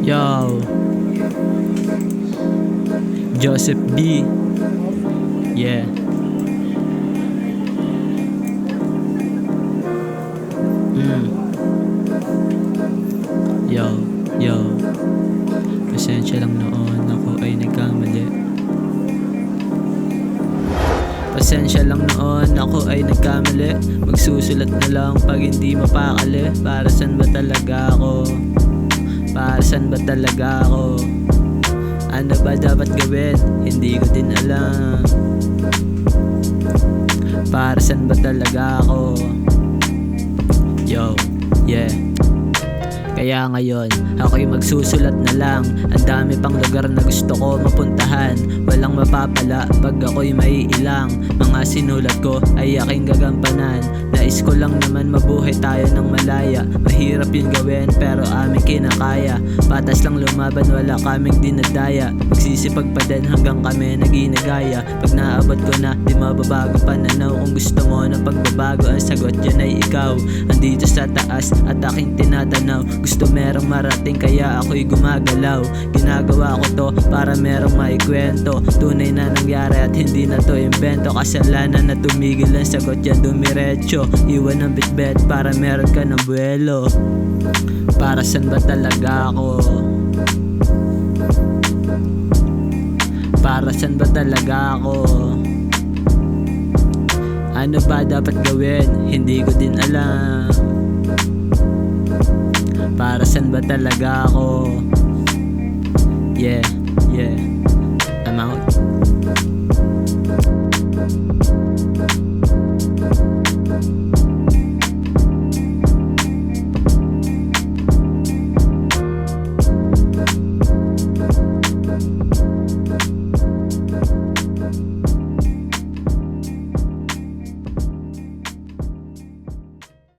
Yo, Joseph B. Yeah. Yo. Pasensya lang noon ako ay nagkamali. Pasensya lang noon ako ay nagkamali. Magsusulat na lang pag hindi mapakali. Para saan ba talaga ako? Para saan ba talaga ako? Ano ba dapat gawin? Hindi ko din alam. Para saan ba talaga ako? Yo, yeah. Kaya ngayon, ako'y magsusulat na lang. Ang dami pang lugar na gusto ko mapuntahan. Walang mapapala pag ako'y maiilang. Mga sinulat ko ay aking gagampanan. Nais ko lang naman mabuhay tayo ng malaya. Mahirap yun gawin pero aming kinakaya. Patas lang lumaban, wala kaming dinadaya. Magsisipag pa din hanggang kami naginagaya. Pag naabot ko na, di mababago pananaw. Kung gusto mo ng pagbabago, ang sagot dyan ay ikaw. Andito sa taas at aking tinatanaw. Gusto merong marating kaya ako'y gumagalaw. Ginagawa ko to para merong maikwento. Tunay na nangyari at hindi na to invento. Kasalanan na tumigil, ang sagot yan dumiretso. Iwan ang bitbit para meron ka ng buwelo. Para saan ba talaga ako? Para saan ba talaga ako? Ano ba dapat gawin? Hindi ko din alam. Para saan ba talaga ako? Yeah. I'm out.